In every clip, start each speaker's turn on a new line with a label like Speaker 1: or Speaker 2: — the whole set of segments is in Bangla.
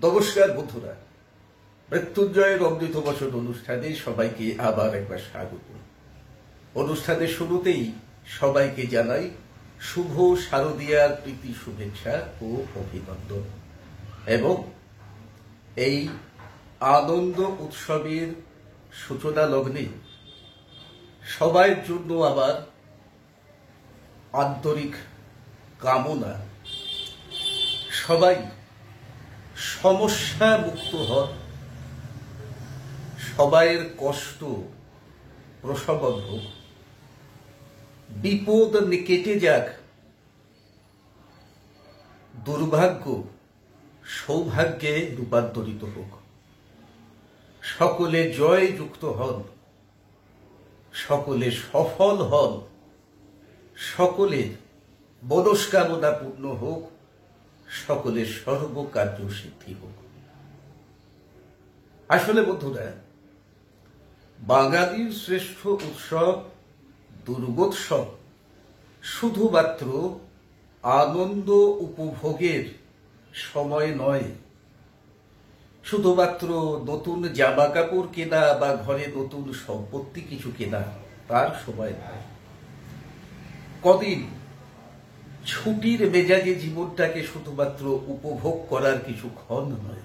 Speaker 1: নমস্কার বন্ধুরা, মৃত্যুঞ্জয়ের অমৃত বচন অনুষ্ঠানে সবাইকে আবার একবার স্বাগত। অনুষ্ঠানের শুরুতেই সবাইকে জানাই শুভ শারদীয়ার প্রীতি শুভেচ্ছা ও অভিনন্দন এবং এই আনন্দ উৎসবের সূচনা লগ্নে সবার জন্য আবার আন্তরিক কামনা সবাই সমস্যা মুক্ত হন, সবাইয়ের কষ্ট প্রশমন হোক, বিপদ কেটে যাক, দুর্ভাগ্য সৌভাগ্যে রূপান্তরিত হোক, সকলে জয় যুক্ত হন, সকলে সফল হন, সকলের মনস্কামনা পূর্ণ হোক, সকলের সর্বকার্য সিদ্ধি হোক। আসলে বন্ধুরা, বাঙালির শ্রেষ্ঠ উৎসব দুর্গোৎসব শুধুমাত্র আনন্দ উপভোগের সময় নয়, শুধুমাত্র নতুন জামা কাপড় কেনা বা ঘরে নতুন সম্পত্তি কিছু কেনা তার সময় নয়। কদিন ছুটির মেজাজে জীবনটাকে শুধুমাত্র উপভোগ করার কিছুক্ষণ নয়,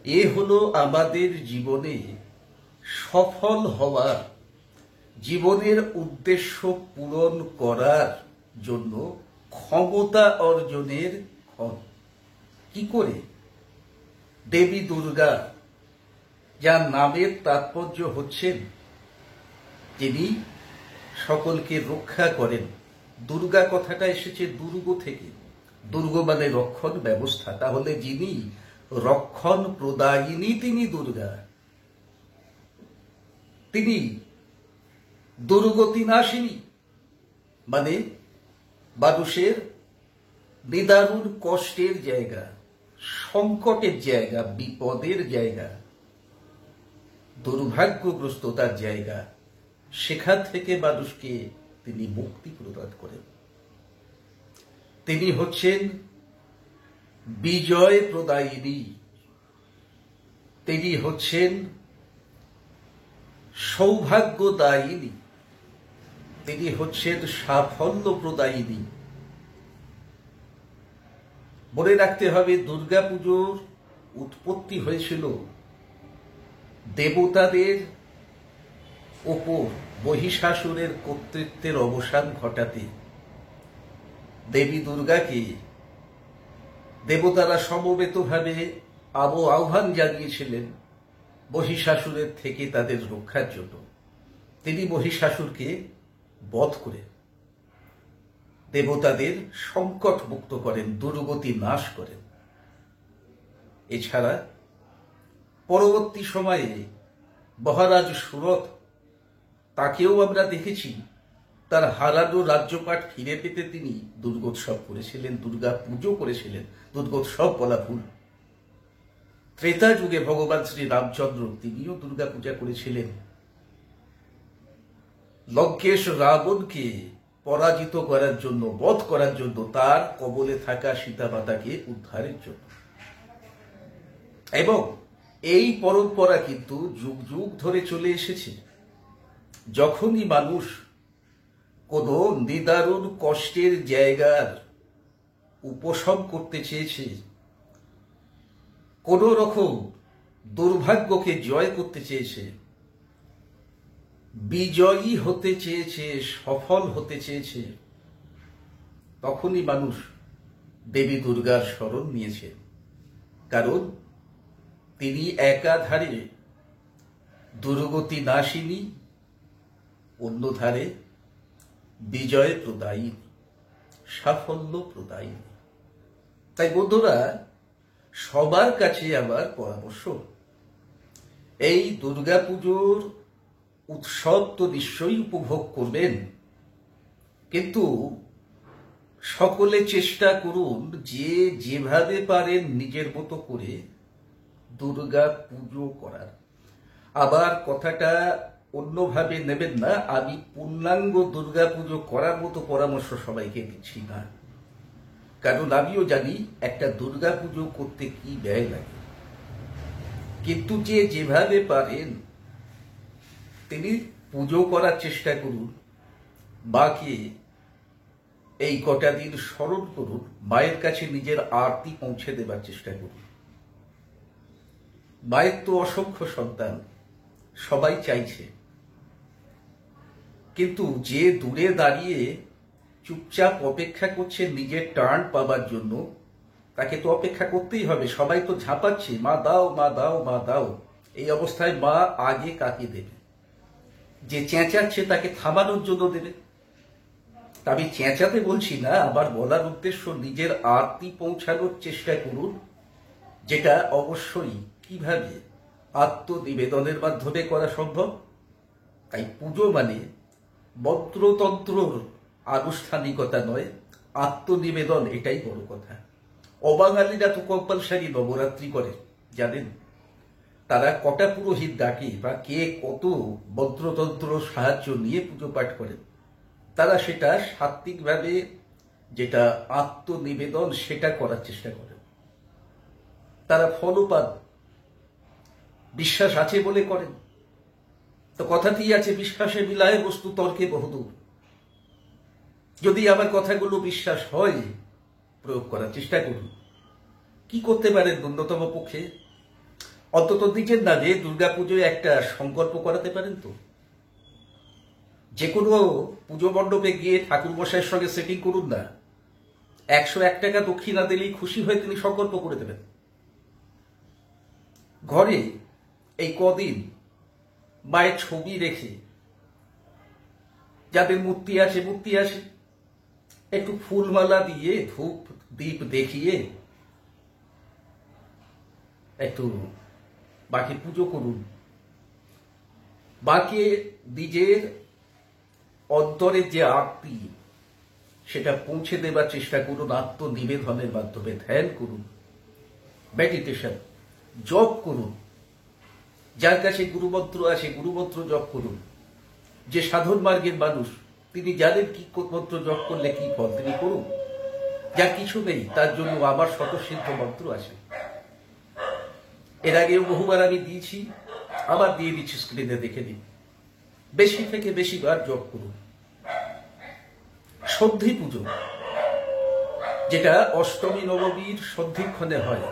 Speaker 1: এ হলো আমাদের জীবনে সফল হওয়ার, জীবনের উদ্দেশ্য পূরণ করার জন্য ক্ষমতা অর্জনের ক্ষণ। কি করে? দেবী দুর্গা, যার নামের তাৎপর্য হচ্ছেন যিনি সকলকে রক্ষা করেন। দুর্গা কথাটা এসেছে দুর্গ থেকে, দুর্গ মানে রক্ষণ ব্যবস্থা, তাহলে যিনি রক্ষণ প্রদায়িনী তিনি দুর্গা, তিনি দুর্গতি নাশিনী, মানে মানুষের নিদারুণ কষ্টের জায়গা, সংকটের জায়গা, বিপদের জায়গা, দুর্ভাগ্যগ্রস্ততার জায়গা, সেখান থেকে মানুষকে তিনি মুক্তি প্রদান করেন। তিনি হচ্ছেন বিজয় প্রদায়িনী, তিনি হচ্ছেন সৌভাগ্যদায়িনী, তিনি হচ্ছেন সাফল্য প্রদায়িনী। মনে রাখতে হবে, দুর্গাপুজোর উৎপত্তি হয়েছিল দেবতাদের ওপর মহিষাসুরের কর্তৃত্বের অবসান ঘটাতে। দেবী দুর্গাকে দেবতারা সমবেতভাবে আহ্বান জানিয়েছিলেন মহিষাসুরের থেকে তাদের রক্ষার জন্য। তিনি মহিষাসুরকে বধ করে দেবতাদের সংকট মুক্ত করেন, দুর্গতি নাশ করেন। এছাড়া পরবর্তী সময়ে মহারাজ সুরথ, তাকেও আমরা দেখেছি তার হারানো রাজ্যপাট ফিরে পেতে তিনি দুর্গোৎসব করেছিলেন, দুর্গা পুজো করেছিলেন। দুর্গোৎসব বলা ভুল। ত্রেতা যুগে ভগবান শ্রী রামচন্দ্র তিনিও দুর্গা পূজা করেছিলেন লঙ্কেশ রাবণকে পরাজিত করার জন্য, বধ করার জন্য, তার কবলে থাকা সীতা মাতাকে উদ্ধারের জন্য। এবং এই পরম্পরা কিন্তু যুগ যুগ ধরে চলে এসেছে। যখনই মানুষ কোনো নিদারুণ কষ্টের জায়গার উপশম করতে চেয়েছে, কোন রকম দুর্ভাগ্যকে জয় করতে চেয়েছে, বিজয়ী হতে চেয়েছে, সফল হতে চেয়েছে, তখনই মানুষ দেবী দুর্গার শরণ নিয়েছে। কারণ তিনি একাধারে দুর্গতি নাশিনী, অন্যধারে বিজয় প্রদায়িনী, সাফল্য প্রদায়িনী। তাই বন্ধুরা, সবার কাছে আমার পরামর্শ, এই দুর্গাপুজোর উৎসব তো নিশ্চয়ই উপভোগ করবেন, কিন্তু সকলে চেষ্টা করুন যে যেভাবে পারেন নিজের মতো করে দুর্গা পুজো করার। আবার কথাটা অন্যভাবে নেবেন না, আমি পূর্ণাঙ্গ দুর্গা পুজো করার মতো পরামর্শ সবাইকে দিচ্ছি না। কারণ আমিও জানি একটা দুর্গা পুজো করতে কি ব্যয় লাগে, কিন্তু যেভাবে পারেন তিনি পুজো করার চেষ্টা করুন, মাকে এই কটা দিন স্মরণ করুন, মায়ের কাছে নিজের আরতি পৌঁছে দেবার চেষ্টা করুন। মায়ের তো অসংখ্য সন্তান, সবাই চাইছে, কিন্তু যে দূরে দাঁড়িয়ে চুপচাপ অপেক্ষা করছে নিজের টার্ন পাবার জন্য, তাকে তো অপেক্ষা করতেই হবে। সবাই তো ঝাঁপাচ্ছে, মা দাও মা দাও মা দাও। এই অবস্থায় মা আগে কাকে দেবে? যে চেঁচাচ্ছে তাকে থামানোর জন্য দেবে। আমি চেঁচাতে বলছি না, আবার বলার উদ্দেশ্য নিজের আরতি পৌঁছানোর চেষ্টা করুন, যেটা অবশ্যই কিভাবে আত্মনিবেদনের মাধ্যমে করা সম্ভব। তাই পুজো মানে মন্ত্রতন্ত্রর আনুষ্ঠানিকতা নয়, আত্মনিবেদন, এটাই বড় কথা। অবাঙালিরা তো কম্পালসারি নবরাত্রি করে, জানেন? তারা কটা পুরোহিত ডাকে বা কে কত মন্ত্রতন্ত্র সাহায্য নিয়ে পুজো পাঠ করেন, তারা সেটা সাত্ত্বিকভাবে, যেটা আত্মনিবেদন, সেটা করার চেষ্টা করেন। তারা ফলও পান, বিশ্বাস আছে বলে করেন। তো কথাতেই আছে, বিশ্বাসে বিলায় বস্তু তর্কে বহুদূর। যদি আমার কথাগুলো বিশ্বাস হয়, প্রয়োগ করার চেষ্টা করুন। কি করতে পারেন ন্যূনতম পক্ষে? অন্তত নিজের নামে দুর্গাপুজোয় একটা সংকল্প করাতে পারেন তো। যে কোনো পুজো মণ্ডপে গিয়ে ঠাকুর মশাইয়ের সঙ্গে সেটিং করুন না, 101 টাকা দক্ষিণা দিলেই খুশি হয়ে তিনি সংকল্প করে দেবেন। ঘরে এই কদিন মায়ের ছবি রেখে, যাদের মূর্তি আছে, একটু ফুলমালা দিয়ে ধূপ দীপ দেখিয়ে একটু বাকি পুজো করুন। বাকি নিজের অন্তরের যে আরতি, সেটা পৌঁছে দেবার চেষ্টা করুন আত্মনিবেদনের মাধ্যমে। ধ্যান করুন, মেডিটেশন, জপ করুন। যার কাছে গুরুমন্ত্র আছে গুরুমন্ত্র জপ করুন। যে সাধন মার্গের মানুষ, তিনি জানেন কি মন্ত্র জপ করলে কি ফল, তিনি করুন। যার কিছু নেই, তার জন্য আমার স্বতঃসিদ্ধ মন্ত্র আছে। এর আগেও বহুবার আমি দিয়েছি, আবার দিয়ে দিচ্ছি, স্ক্রিনে দেখে দিন। বেশি থেকে বেশিবার জপ করুন। সন্ধি পুজো, যেটা অষ্টমী নবমীর সন্ধিক্ষণে হয়,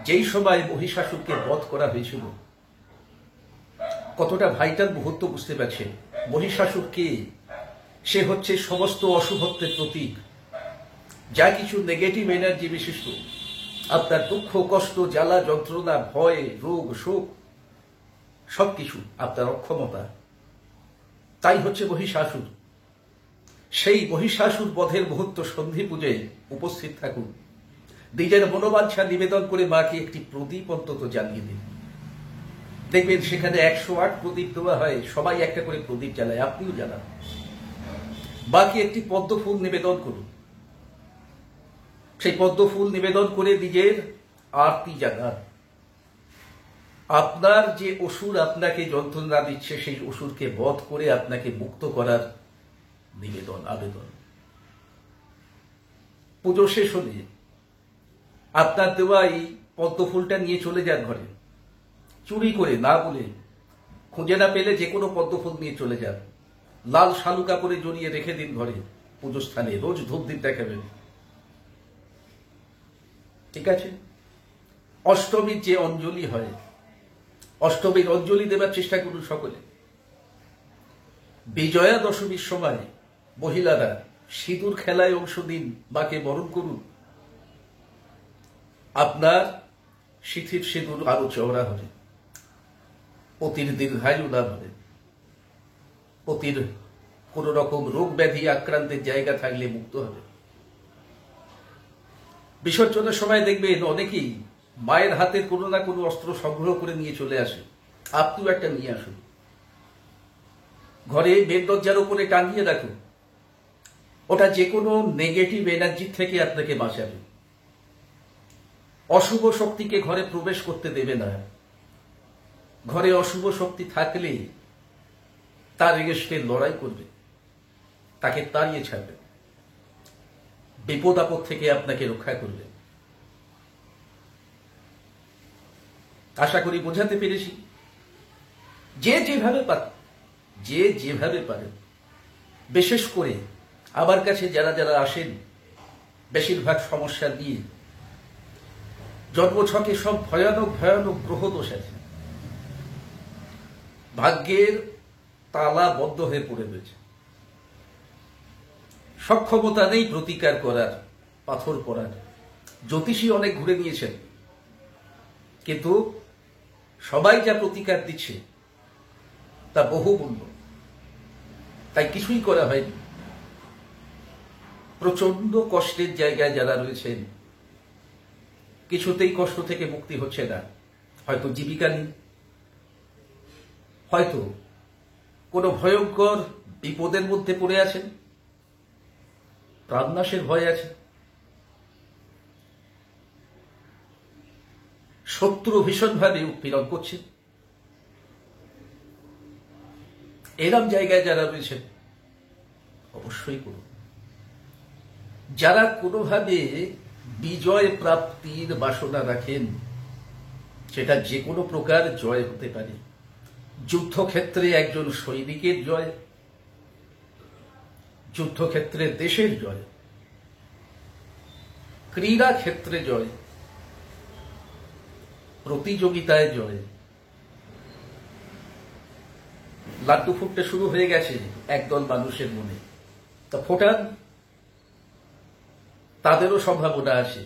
Speaker 1: যেই সময় মহিষাসুরকে বধ করা হয়েছিল, কতটা ভাইটাল মুহূর্ত বুঝতে পারছেন? মহিষাসুর কে? সে হচ্ছে সমস্ত অশুভত্বের প্রতীক। যা কিছু নেগেটিভ এনার্জি বিশিষ্ট, আপনার দুঃখ, কষ্ট, জ্বালা, যন্ত্রণা, ভয়, রোগ, শোক, সবকিছু আপনার অক্ষমতা, তাই হচ্ছে মহিষাসুর। সেই মহিষাসুর বধের মুহূর্ত সন্ধি পুজোয় উপস্থিত থাকুন। নিজের মনোবাঞ্ছা নিবেদন করে মাকে একটি প্রদীপ অন্তত জ্বালিয়ে দিন। দেখবেন সেখানে 108 প্রদীপ দেওয়া হয়, সবাই একটা করে প্রদীপ জ্বালায়, আপনিও জ্বালান। বাকি একটি পদ্ম ফুল নিবেদন করুন। সেই পদ্ম ফুল নিবেদন করে নিজের আরতি জাগান। আপনার যে অসুর আপনাকে যন্ত্রণা দিচ্ছে, সেই অসুরকে বধ করে আপনাকে মুক্ত করার নিবেদন, আবেদন। পুজো শেষ হলে আপনার দেওয়া এই পদ্ম ফুলটা নিয়ে চলে যান ঘরে, চুরি করে, না বলে, খুঁজে না পেলে যে কোনো পদ্ম ফুল নিয়ে চলে যান। লাল শালু কাপড়ে জড়িয়ে রেখে দিন ঘরে, পুজো স্থানে। রোজ ধূপ দ্বীপ দেখাবেন, ঠিক আছে? অষ্টমীর যে অঞ্জলি হয়, অষ্টমীর অঞ্জলি দেবার চেষ্টা করুন সকলে। বিজয়া দশমীর সময় মহিলারা সিঁদুর খেলায় অংশ দিন, মাকে বরণ করুন। আপনার সিঁথির সিঁদুর আরো চওড়া হবে, পতির দীর্ঘায়ু লাভ হবে, পতির কোন রকম রোগ ব্যাধি আক্রান্তের জায়গা থাকলে মুক্ত হবে। বিসর্জনের সময় দেখবেন অনেকেই মায়ের হাতের কোনো না কোনো অস্ত্র সংগ্রহ করে নিয়ে চলে আসে। আপনিও একটা নিয়ে আসুন, ঘরে মেন দরজার উপরে টাঙিয়ে রাখুন। ওটা যে কোনো নেগেটিভ এনার্জি থেকে আপনাকে বাঁচাবে। অশুভ শক্তিকে ঘরে প্রবেশ করতে দেবে না। ঘরে অশুভ শক্তি থাকলে তার এগেস্টে লড়াই করবে, তাকে তাড়িয়ে ছাড়বে। বিপদ আপদ থেকে আপনাকে রক্ষা করবে। আশা করি বোঝাতে পেরেছি। যে যেভাবে পারেন, বিশেষ করে আমার কাছে যারা যারা আসেন বেশিরভাগ সমস্যা নিয়ে, জন্মছকে সব ভয়ানক ভয়ানক গ্রহ দোষ আছে, ভাগ্যের তালা বদ্ধ হয়ে পড়ে রয়েছে, সক্ষমতা নেই প্রতিকার করার, পাথর পড়ার। জ্যোতিষী অনেক ঘুরে নিয়েছেন, কিন্তু সবাই যা প্রতিকার দিচ্ছে তা বহুমূল্য, তাই কিছুই করা হয়নি। প্রচন্ড কষ্টের জায়গায় যারা রয়েছেন, কিছুতেই কষ্ট থেকে মুক্তি হচ্ছে না। হয়তো জীবিকা নেই, হয়তো কোনো ভয়ঙ্কর বিপদের মধ্যে পড়ে আছেন, প্রাণনাশের ভয় আছে, শত্রু ভীষণভাবে উৎপীড়ন করছে। এরম জায়গায় যারা রয়েছেন অবশ্যই করুন। যারা কোনোভাবে বিজয় প্রাপ্তির বাসনা রাখেন, সেটা যে কোনো প্রকার জয় হতে পারে। যুদ্ধক্ষেত্রে একজন সৈনিকের জয়, যুদ্ধক্ষেত্রে দেশের জয়, ক্রীড়া ক্ষেত্রে জয়, প্রতিযোগিতায় জয়। লাড্ডু ফুটতে শুরু হয়ে গেছে একদল মানুষের মনে, তা ফোটান, তাদেরও সম্ভাবনা আছে।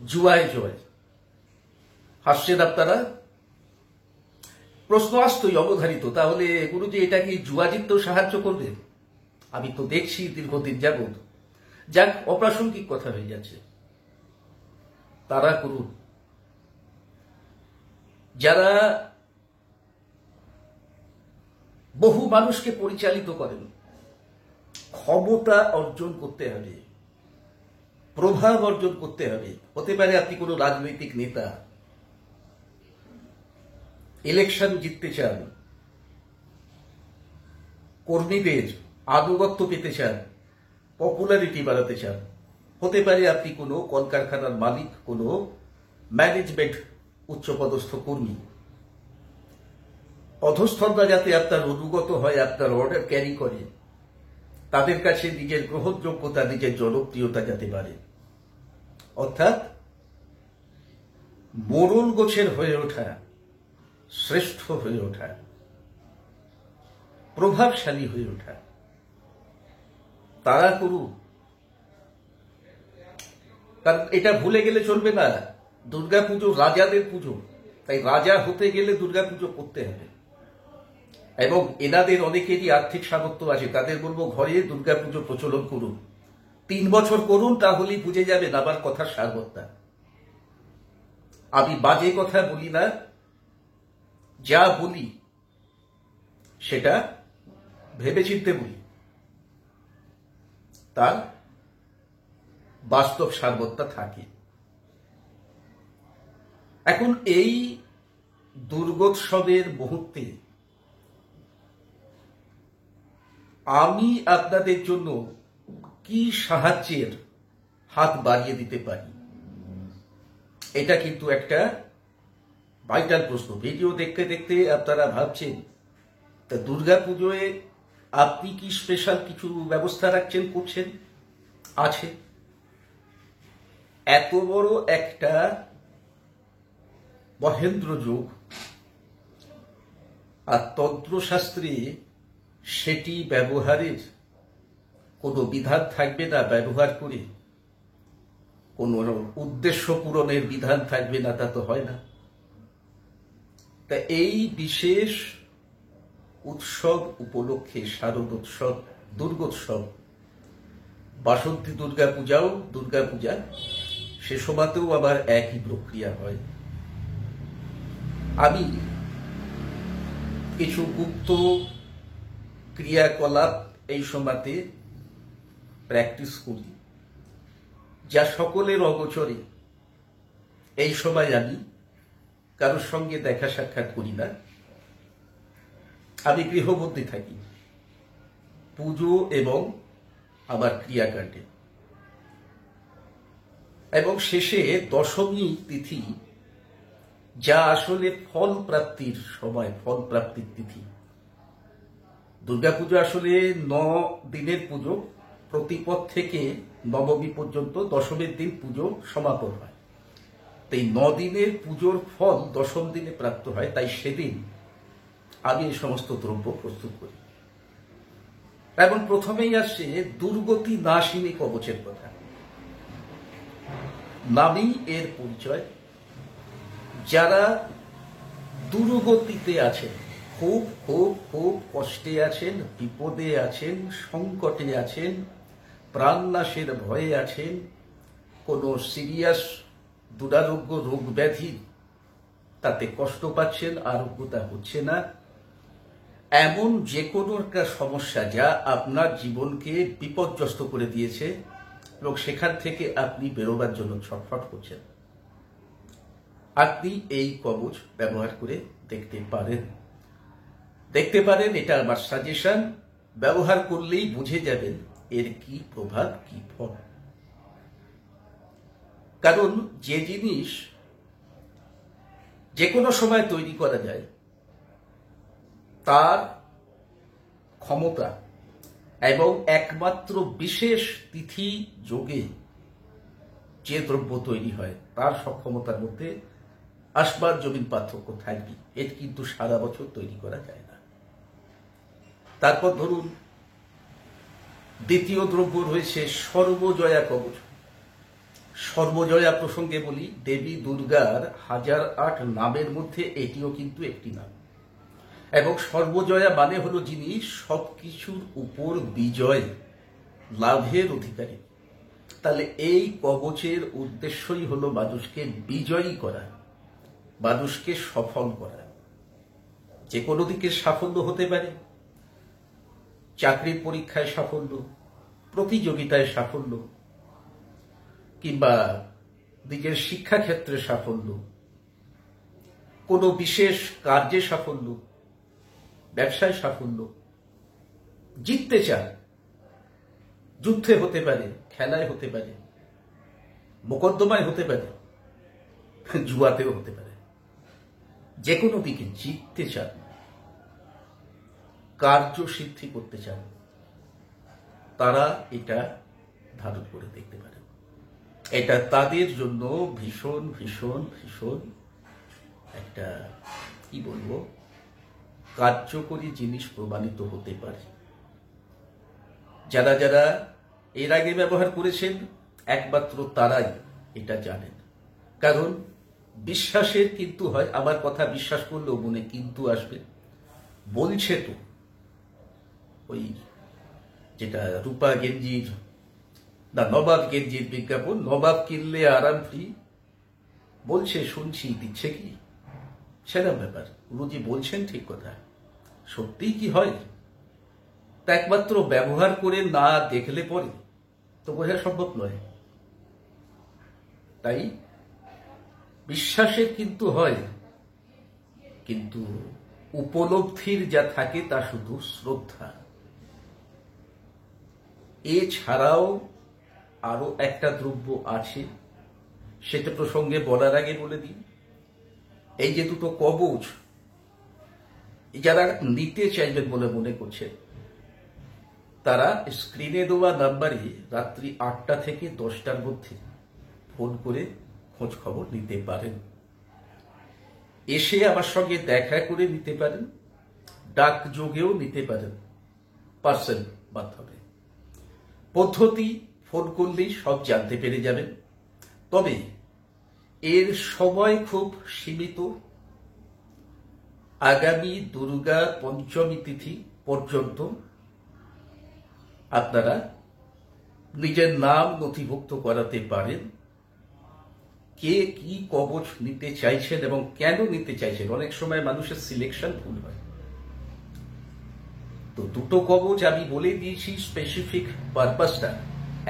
Speaker 1: জুয়ায় জয়। হাসছেন আপনারা? প্রশ্ন আসতই অবধারিত, তাহলে গুরুজি এটা কি জুয়া জিততেও সাহায্য করবে? আমি তো দেখছি দীর্ঘদিন যাবৎ। যাক, অপ্রাসঙ্গিক কথা হয়ে যাচ্ছে। তারা করুন যারা বহু মানুষকে পরিচালিত করেন। ক্ষমতা অর্জন করতে হবে, প্রভাব অর্জন করতে হবে। হতে পারে আপনি কোনো রাজনৈতিক নেতা, ইলেকশন জিততে চান, কর্মীদের আনুগত্য পেতে চান, পপুলারিটি বাড়াতে চান। হতে পারে আপনি কোনো কলকারখানার মালিক, কোনো ম্যানেজমেন্ট উচ্চপদস্থ কর্মী। অধস্তনরা যাতে আপনার অনুগত হয়, আপনার অর্ডার ক্যারি করে, তাদের কাছে নিজের গ্রহণযোগ্যতা, নিজের জনপ্রিয়তা যাতে বাড়ে। অর্থাৎ মোড়ল গোছের হয়ে ওঠা, শ্রেষ্ঠ হয়ে ওঠা, প্রভাবশালী হয়ে ওঠা। তারা করুন। কারণ এটা ভুলে গেলে চলবে না, দুর্গাপুজো রাজাদের পুজো। তাই রাজা হতে গেলে দুর্গাপুজো করতে হবে। এবং এনাদের অনেকেরই আর্থিক সামর্থ্য আছে, তাদের বলবো ঘরে দুর্গাপুজো প্রচলন করুন। 3 বছর করুন, তাহলেই বুঝে যাবেন আমার কথার সারবত্তা। আমি বাজে কথা বলি না, যা বলি সেটা ভেবেচিন্তে বলি, তার বাস্তব সারবত্তা থাকে। এখন এই দুর্গোৎসবের মুহূর্তে আমি আপনাদের জন্য কি সাহায্যের হাত বাড়িয়ে দিতে পারি, এটা কিন্তু একটা ভাইটাল প্রশ্ন। ভিডিও দেখতে দেখতে আপনারা ভাবছেন, তা দুর্গাপুজোয় আপনি কি স্পেশাল কিছু ব্যবস্থা রাখছেন, করছেন? আছে। এত বড় একটা মহেন্দ্র যোগ, আর তন্ত্রশাস্ত্রে সেটি ব্যবহারের কোনো বিধান থাকবে না। ব্যবহার করে কোনো উদ্দেশ্য পূরণের বিধান থাকবে না, তা তো হয় না। তা এই বিশেষ উৎসব উপলক্ষে, শারদোৎসব, দুর্গোৎসব, বাসন্তী দুর্গাপূজাও দুর্গাপূজা, সে সময়তেও আবার একই প্রক্রিয়া হয়। আমি কিছু গুপ্ত ক্রিয়াকলাপ এই সময়তে প্র্যাকটিস করি, যা সকলের অগোচরে। এই সময় আমি কারোর সঙ্গে দেখা সাক্ষাৎ করি না, আমি গৃহবন্দী থাকি। পুজো এবং আবার ক্রিয়াকাণ্ডে। এবং শেষে দশমী তিথি, যা আসলে ফল প্রাপ্তির সময়, ফল প্রাপ্তির তিথি। দুর্গাপুজো আসলে 9 দিনের পুজো, প্রতিপদ থেকে নবমী পর্যন্ত, দশমীর দিন পুজো সমাপন হয়। তাই 9 দিনের পুজোর ফল দশম দিনে প্রাপ্ত হয়, তাই সেদিন আমি এই সমস্ত দ্রব্য প্রস্তুত করি। এবং প্রথমেই আসছে দুর্গতি নাশিনী কবচের কথা। নামই এর পরিচয়। যারা দুর্গতিতে আছেন, খুব খুব খুব কষ্টে আছেন, বিপদে আছেন, সংকটে আছেন, প্রাণনাশের ভয়ে আছেন, কোনো সিরিয়াস দুরারোগ্য রোগ ব্যাধি তাতে কষ্ট পাচ্ছেন, আরোগ্যতা হচ্ছে না, এমন যে কোনো একটা সমস্যা যা আপনার জীবনকে বিপর্যস্ত করে দিয়েছে এবং সেখান থেকে আপনি বেরোবার জন্য ছটফট করছেন, আপনি এই কবচ ব্যবহার করে দেখতে পারেন। এটা আমার সাজেশন। ব্যবহার করলেই বুঝে যাবেন এর কি প্রভাব, কি ফল। কারণ যে জিনিস যে কোনো সময় তৈরি করা যায়, তার ক্ষমতা এবং একমাত্র বিশেষ তিথি যোগে যে দ্রব্য তৈরি হয় তার সক্ষমতার মধ্যে আসমান জমিন পার্থক্য থাকবে। এর কিন্তু সারা বছর তৈরি করা যায় না। তারপর ধরুন দ্বিতীয় দ্রব্য রয়েছে সর্বজয়া কবচ। সর্বজয়া প্রসঙ্গে বলি, দেবী দুর্গার 1008 নামের মধ্যে এটিও কিন্তু একটি নাম। এবং সর্বজয়া মানে হলো যিনি সবকিছুর উপর বিজয় লাভের অধিকারী। তাহলে এই কবচের উদ্দেশ্যই হলো মানুষকে বিজয়ী করা, মানুষকে সফল করা। যে কোনো দিকে সাফল্য হতে পারে, চাকরির পরীক্ষায় সাফল্য, প্রতিযোগিতায় সাফল্য, কিংবা নিজের শিক্ষাক্ষেত্রে সাফল্য, কোনো বিশেষ কার্যে সাফল্য, ব্যবসায় সাফল্য। জিততে চান, যুদ্ধে হতে পারে, খেলায় হতে পারে, মোকদ্দমায় হতে পারে, জুয়াতেও হতে পারে। যে কোনো দিকে জিততে চান, কার্যসিদ্ধি করতে চান, তারা এটা ধারণ করে দেখতে পারে। এটা তাদের জন্য ভীষণ ভীষণ ভীষণ একটা কি বলবো, কার্যকরী জিনিস প্রমাণিত হতে পারে। যারা যারা এর আগে ব্যবহার করেছেন একমাত্র তারাই এটা জানেন। কারণ বিশ্বাসের কিন্তু হয়, আমার কথা বিশ্বাস করলেও মনে কিন্তু আসবে। বলছে তো ওই যেটা রূপা গেঞ্জির না নবাব গেঞ্জির বিজ্ঞাপন, নবাব কিনলে আরাম ফ্রি, বলছে শুনছি, দিচ্ছে কি, সেরকম ব্যাপার। গুরুজি বলছেন ঠিক কথা, সত্যিই কি হয় তা একমাত্র ব্যবহার করে না দেখলে পরে তো বোঝা সম্ভব নয়। তাই বিশ্বাসের কিন্তু হয়, কিন্তু উপলব্ধির যা থাকে তা শুধু শ্রদ্ধা। এছাড়াও আরো একটা দ্রব্য আছে, সেটা প্রসঙ্গে বলার আগে বলে দিই, এই যে দুটো কবচ যারা নিতে চাইবেন বলে মনে করছেন, তারা স্ক্রিনে দেওয়া নাম্বারে রাত্রি 8টা থেকে 10টার মধ্যে ফোন করে খোঁজ খবর নিতে পারেন। এসে আমার সঙ্গে দেখা করে নিতে পারেন, ডাক যোগেও নিতে পারেন, পার্সেল মাধ্যমে। পদ্ধতি ফোন করলেই সব জানতে পেরে যাবেন। তবে এর সময় খুব সীমিত, আগামী দুর্গা পঞ্চমী তিথি পর্যন্ত আপনারা নিজের নাম নথিভুক্ত করাতে পারেন। কে কি কবচ নিতে চাইছেন এবং কেন নিতে চাইছেন, অনেক সময় মানুষের সিলেকশন ভুল হয়। তো দুটো কবচ আমি বলে দিয়েছি স্পেসিফিক পারপাসটা।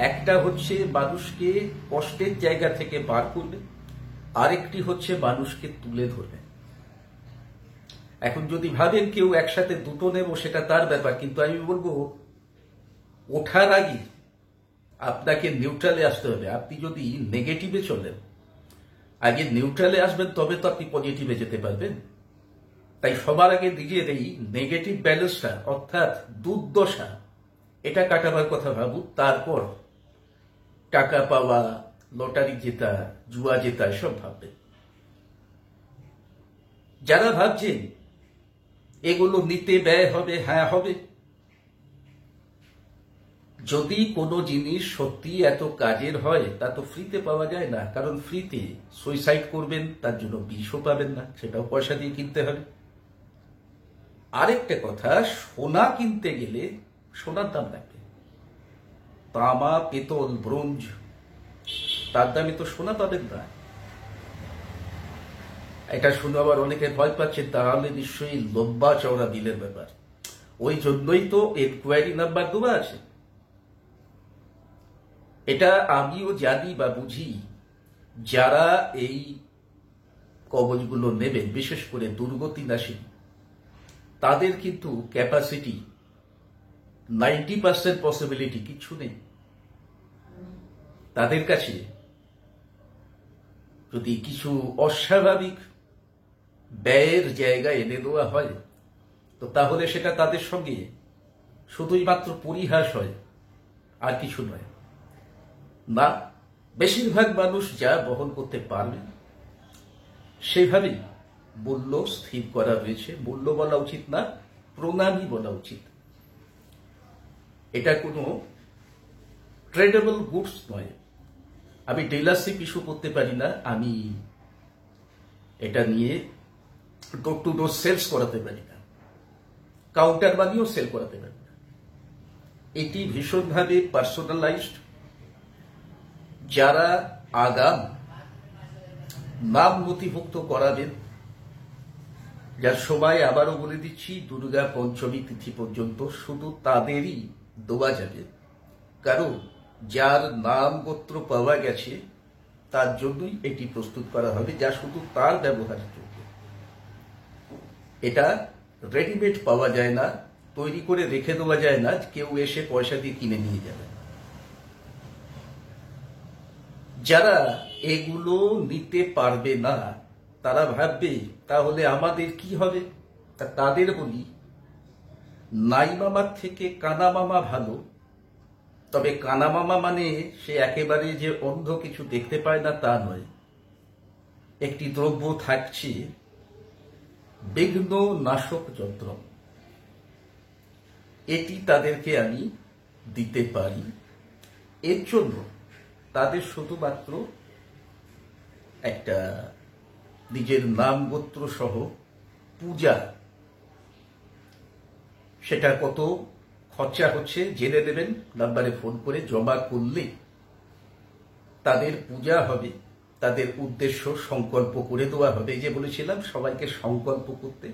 Speaker 1: একটা হচ্ছে মানুষকে কষ্টের জায়গা থেকে বার করবে, আরেকটি হচ্ছে মানুষকে তুলে ধরবে। এখন যদি ভাবেন কেউ একসাথে দুটো নেব, সেটা তার ব্যাপার, কিন্তু আমি বলবো ওঠার আগে আপনাকে নিউট্রালে আসতে হবে। আপনি যদি নেগেটিভে চলেন, আগে নিউট্রালে আসবেন, তবে তো আপনি পজিটিভে যেতে পারবেন। তাই সবার আগে নিজের এই নেগেটিভ ব্যালেন্সটা, অর্থাৎ দুর্দশা, এটা কাটাবার কথা ভাবুন। তারপর টাকা পাওয়া, লটারি জেতা, জুয়া জেতা এসব ভাববেন। যারা ভাবছেন এগুলো নিতে ব্যয় হবে, হ্যাঁ হবে। যদি কোনো জিনিস সত্যি এত কাজের হয়, তা তো ফ্রিতে পাওয়া যায় না। কারণ ফ্রিতে সুইসাইড করবেন, তার জন্য বিষও পাবেন না, সেটাও পয়সা দিয়ে কিনতে হবে। আরেকটা কথা, সোনা কিনতে গেলে সোনার দাম লাগবে। তামা, পেতল, ব্রোঞ্জ, তার দামে তো সোনা পাবেন না। এটা শুনে আবার অনেকে ভয় পাচ্ছে, তাহলে নিশ্চয়ই লম্বা চওড়া বিলের ব্যাপার। ওই জন্যই তো এনকোয়ারি নাম্বার দেওয়া আছে। এটা আমিও জানি বা বুঝি, যারা এই কবজগুলো নেবেন, বিশেষ করে দুর্গতিনাশী, তাদের কিন্তু ক্যাপাসিটি 90% পসিবিলিটি কিছু নেই। তাদের কাছে যদি কিছু অস্বাভাবিক ব্যয়ের জায়গা এনে দেওয়া হয়, তো তাহলে সেটা তাদের সঙ্গে শুধুই মাত্র পরিহাস হয়, আর কিছু নয়। না, বেশিরভাগ মানুষ যা বহন করতে পারবে সেভাবেই মূল্য স্থির করা হয়েছে। মূল্য বলা উচিত না, প্রণামী বলা উচিত। এটা কোনো ট্রেডেবল গুডস নয়। আমি ডিলারশিপ ইস্যু করতে পারি না, আমি এটা নিয়ে ডোর টু ডোর সেলস করাতে পারি না, কাউন্টার মানিও সেল করাতে পারি না। এটি ভীষণভাবে পার্সোনালাইজড। যারা আগাম নাম নথিভুক্ত করাবেন, যার সময় আবারও বলে দিচ্ছি, দুর্গা পঞ্চমী তিথি পর্যন্ত, শুধু তাদেরই দেওয়া যাবে। কারণ যার নাম গোত্র পাওয়া গেছে, তার জন্যই এটি প্রস্তুত করা হবে, যা শুধু তার ব্যবহারের যোগ্য। এটা রেডিমেড পাওয়া যায় না, তৈরি করে রেখে দেওয়া যায় না, কেউ এসে পয়সা দিয়ে কিনে নিয়ে যাবে। যারা এগুলো নিতে পারবে না, তারা ভাববে তাহলে আমাদের কি হবে। তাদের বলি, নাই মামার থেকে কানা মামা ভালো। তবে কানা মামা মানে সে একেবারে যে অন্ধ, কিছু দেখতে পায় না, তা নয়। একটি দ্রব্য থাকছে বিঘ্ন নাশক যন্ত্র, এটি তাদেরকে আমি দিতে পারি। এর জন্য তাদের শুধুমাত্র একটা নিজের নাম গোত্র সহ পূজা, সেটা কত খরচা হচ্ছে জেনে দেবেন, নাম্বারে ফোন করে জমা করলে তাদের পূজা হবে। তাদের উদ্দেশ্য সংকল্প করে দেওয়া হবে। এই যে বলেছিলাম সবাইকে সংকল্প করতে,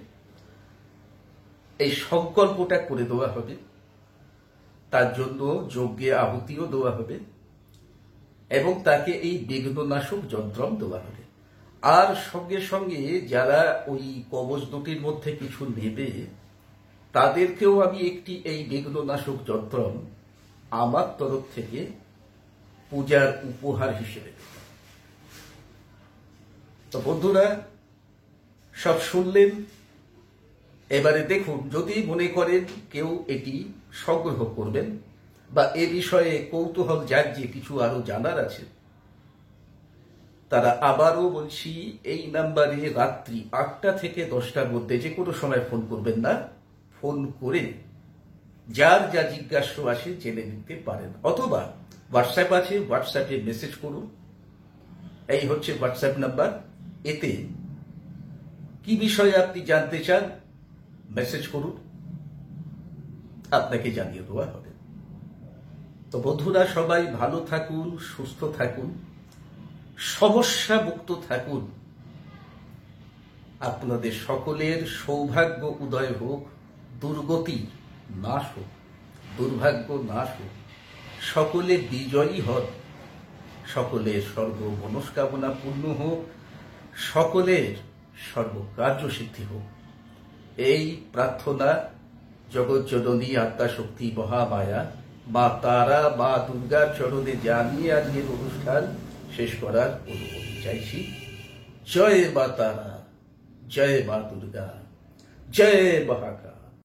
Speaker 1: এই সংকল্পটা করে দেওয়া হবে। তার জন্য যজ্ঞে আহুতিও দেওয়া হবে এবং তাকে এই বিঘ্ননাশক যন্ত্র দেওয়া হবে। আর সঙ্গে সঙ্গে যারা ওই কবচ দুটির মধ্যে কিছু নেবে, তাদেরকেও আমি একটি এই বিঘ্ননাশক যন্ত্র আমার তরফ থেকে পূজার উপহার হিসেবে দেব। তো বন্ধুরা, সব শুনলেন। এবারে দেখুন, যদি মনে করেন কেউ এটি সংগ্রহ করবেন বা এ বিষয়ে কৌতূহল জাগছে, কিছু আরো জানার আছে, তারা আবারও বলছি, এই নাম্বারে রাত্রি 8টা থেকে 10টার মধ্যে যে কোনো সময় ফোন করবেন না। ফোন করে যার যা জিজ্ঞাসা আসে জেনে নিতে পারেন, অথবা হোয়াটসঅ্যাপ আছে, হোয়াটসঅ্যাপে মেসেজ করুন। এই হচ্ছে হোয়াটসঅ্যাপ নাম্বার। এতে কি বিষয়ে আপনি জানতে চান মেসেজ করুন, আপনাকে জানিয়ে দেওয়া হবে। তো বন্ধুরা, সবাই ভালো থাকুন, সুস্থ থাকুন, সমস্যা মুক্ত থাকুন। আপনাদের সকলের সৌভাগ্য উদয় হোক, দুর্গতি নাশ হোক, দুর্ভাগ্য নাশ হোক, সকলে বিজয়ী হন, সকলের সর্ব মনস্কামনা পূর্ণ হোক, সকলের সর্বকার্য সিদ্ধি হোক। এই প্রার্থনা জগৎ জননী আদ্যাশক্তি মহামায়া মা তারা মা দুর্গার চরণে জানিয়ে আজকের অনুষ্ঠান শেষ করার অনুমতি চাইছি। জয় মা তারা, জয় মা দুর্গা, জয় মহাকাল।